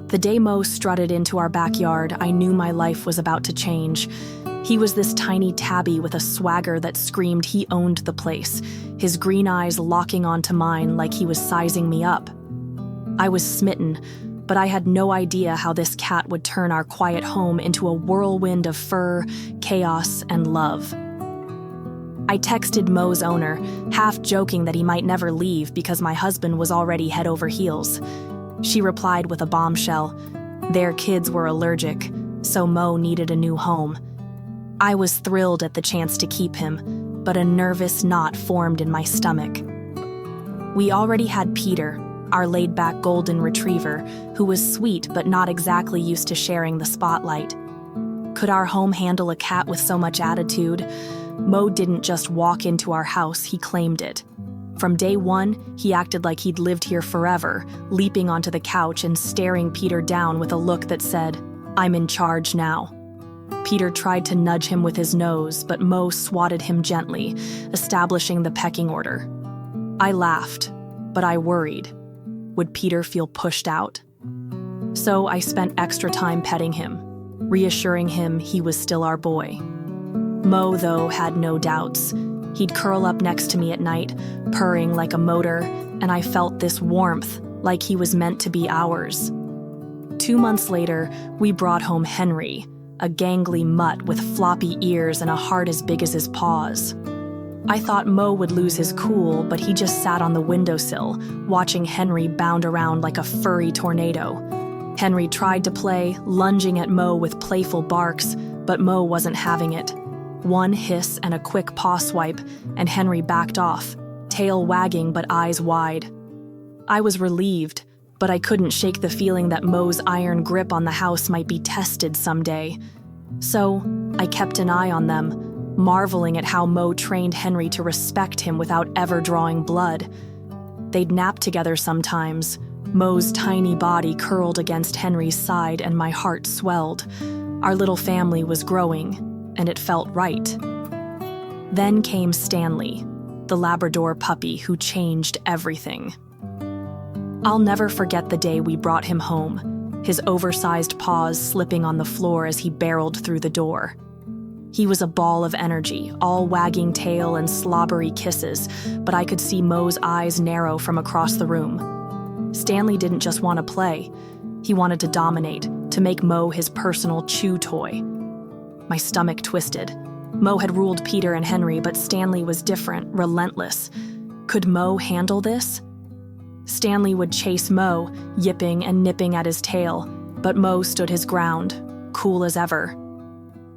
The day Moe strutted into our backyard, I knew my life was about to change. He was this tiny tabby with a swagger that screamed he owned the place, his green eyes locking onto mine like he was sizing me up. I was smitten, but I had no idea how this cat would turn our quiet home into a whirlwind of fur, chaos, and love. I texted Moe's owner, half joking that he might never leave because my husband was already head over heels. She replied with a bombshell. Their kids were allergic, so Moe needed a new home. I was thrilled at the chance to keep him, but a nervous knot formed in my stomach. We already had Peter, our laid-back golden retriever, who was sweet but not exactly used to sharing the spotlight. Could our home handle a cat with so much attitude? Moe didn't just walk into our house, he claimed it. From day one, he acted like he'd lived here forever, leaping onto the couch and staring Peter down with a look that said, "I'm in charge now." Peter tried to nudge him with his nose, but Moe swatted him gently, establishing the pecking order. I laughed, but I worried. Would Peter feel pushed out? So I spent extra time petting him, reassuring him he was still our boy. Moe, though, had no doubts. He'd curl up next to me at night, purring like a motor, and I felt this warmth, like he was meant to be ours. 2 months later, we brought home Henry, a gangly mutt with floppy ears and a heart as big as his paws. I thought Moe would lose his cool, but he just sat on the windowsill, watching Henry bound around like a furry tornado. Henry tried to play, lunging at Moe with playful barks, but Moe wasn't having it. One hiss and a quick paw swipe, and Henry backed off, tail wagging but eyes wide. I was relieved, but I couldn't shake the feeling that Moe's iron grip on the house might be tested someday. So I kept an eye on them, marveling at how Moe trained Henry to respect him without ever drawing blood. They'd nap together sometimes. Moe's tiny body curled against Henry's side and my heart swelled. Our little family was growing, and it felt right. Then came Stanley, the Labrador puppy who changed everything. I'll never forget the day we brought him home, his oversized paws slipping on the floor as he barreled through the door. He was a ball of energy, all wagging tail and slobbery kisses, but I could see Moe's eyes narrow from across the room. Stanley didn't just want to play. He wanted to dominate, to make Moe his personal chew toy. My stomach twisted. Moe had ruled Peter and Henry, but Stanley was different, relentless. Could Moe handle this? Stanley would chase Moe, yipping and nipping at his tail, but Moe stood his ground, cool as ever.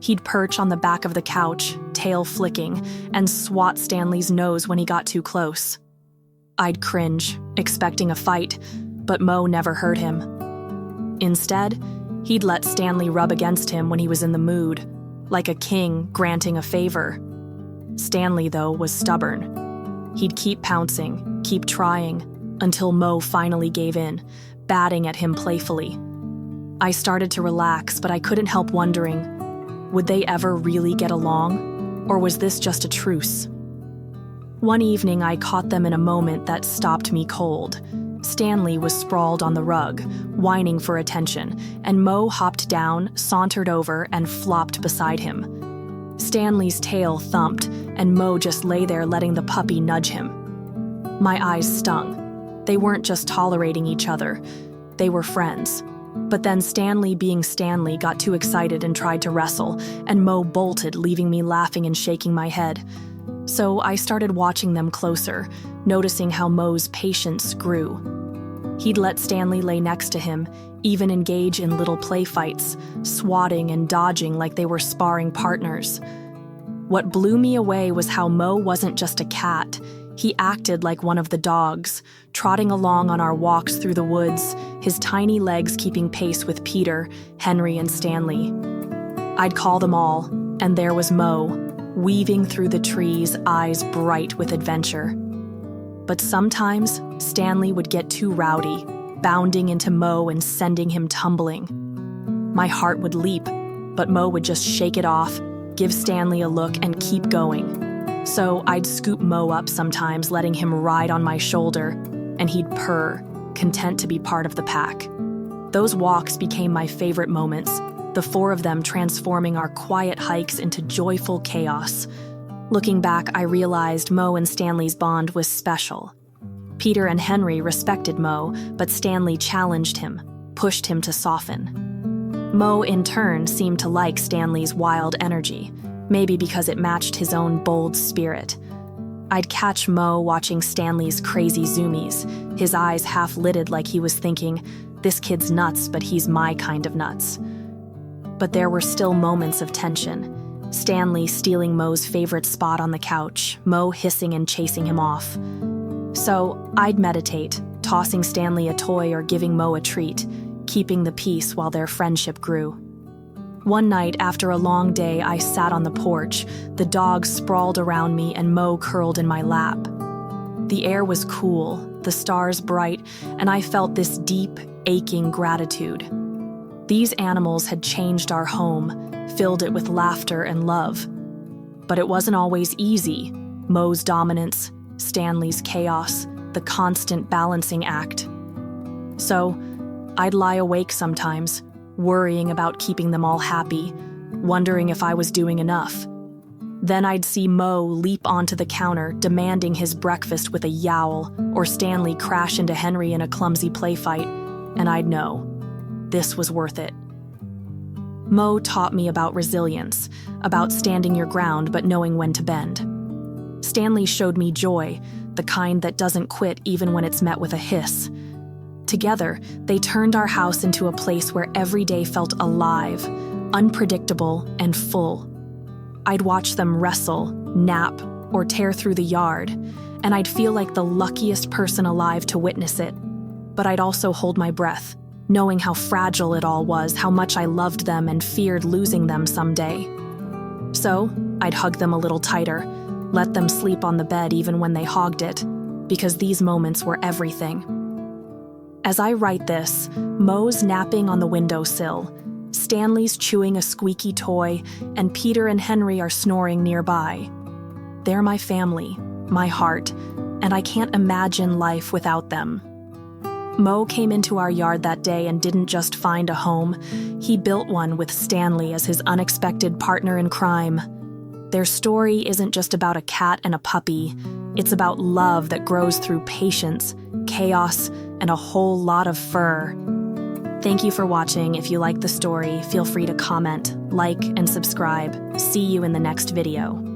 He'd perch on the back of the couch, tail flicking, and swat Stanley's nose when he got too close. I'd cringe, expecting a fight, but Moe never hurt him. Instead, he'd let Stanley rub against him when he was in the mood, like a king granting a favor. Stanley, though, was stubborn. He'd keep pouncing, keep trying, until Moe finally gave in, batting at him playfully. I started to relax, but I couldn't help wondering, would they ever really get along? Or was this just a truce? One evening, I caught them in a moment that stopped me cold. Stanley was sprawled on the rug, whining for attention, and Moe hopped down, sauntered over, and flopped beside him. Stanley's tail thumped, and Moe just lay there letting the puppy nudge him. My eyes stung. They weren't just tolerating each other. They were friends. But then Stanley, being Stanley, got too excited and tried to wrestle, and Moe bolted, leaving me laughing and shaking my head. So I started watching them closer, noticing how Moe's patience grew. He'd let Stanley lay next to him, even engage in little play fights, swatting and dodging like they were sparring partners. What blew me away was how Moe wasn't just a cat. He acted like one of the dogs, trotting along on our walks through the woods, his tiny legs keeping pace with Peter, Henry, and Stanley. I'd call them all, and there was Moe, weaving through the trees, eyes bright with adventure. But sometimes, Stanley would get too rowdy, bounding into Moe and sending him tumbling. My heart would leap, but Moe would just shake it off, give Stanley a look, and keep going. So I'd scoop Moe up sometimes, letting him ride on my shoulder, and he'd purr, content to be part of the pack. Those walks became my favorite moments, the four of them transforming our quiet hikes into joyful chaos. Looking back, I realized Moe and Stanley's bond was special. Peter and Henry respected Moe, but Stanley challenged him, pushed him to soften. Moe, in turn, seemed to like Stanley's wild energy, maybe because it matched his own bold spirit. I'd catch Moe watching Stanley's crazy zoomies, his eyes half-lidded like he was thinking, "This kid's nuts, but he's my kind of nuts." But there were still moments of tension. Stanley stealing Moe's favorite spot on the couch, Moe hissing and chasing him off. So I'd meditate, tossing Stanley a toy or giving Moe a treat, keeping the peace while their friendship grew. One night, after a long day, I sat on the porch, the dogs sprawled around me and Moe curled in my lap. The air was cool, the stars bright, and I felt this deep, aching gratitude. These animals had changed our home, filled it with laughter and love. But it wasn't always easy. Moe's dominance, Stanley's chaos, the constant balancing act. So, I'd lie awake sometimes, worrying about keeping them all happy, wondering if I was doing enough. Then I'd see Moe leap onto the counter, demanding his breakfast with a yowl, or Stanley crash into Henry in a clumsy play fight, and I'd know this was worth it. Moe taught me about resilience, about standing your ground but knowing when to bend. Stanley showed me joy, the kind that doesn't quit even when it's met with a hiss. Together, they turned our house into a place where every day felt alive, unpredictable, and full. I'd watch them wrestle, nap, or tear through the yard, and I'd feel like the luckiest person alive to witness it. But I'd also hold my breath, knowing how fragile it all was, how much I loved them and feared losing them someday. So, I'd hug them a little tighter, let them sleep on the bed even when they hogged it, because these moments were everything. As I write this, Moe's napping on the windowsill, Stanley's chewing a squeaky toy, and Peter and Henry are snoring nearby. They're my family, my heart, and I can't imagine life without them. Moe came into our yard that day and didn't just find a home, he built one with Stanley as his unexpected partner in crime. Their story isn't just about a cat and a puppy, it's about love that grows through patience, chaos, and a whole lot of fur. Thank you for watching. If you like the story, feel free to comment, like, and subscribe. See you in the next video.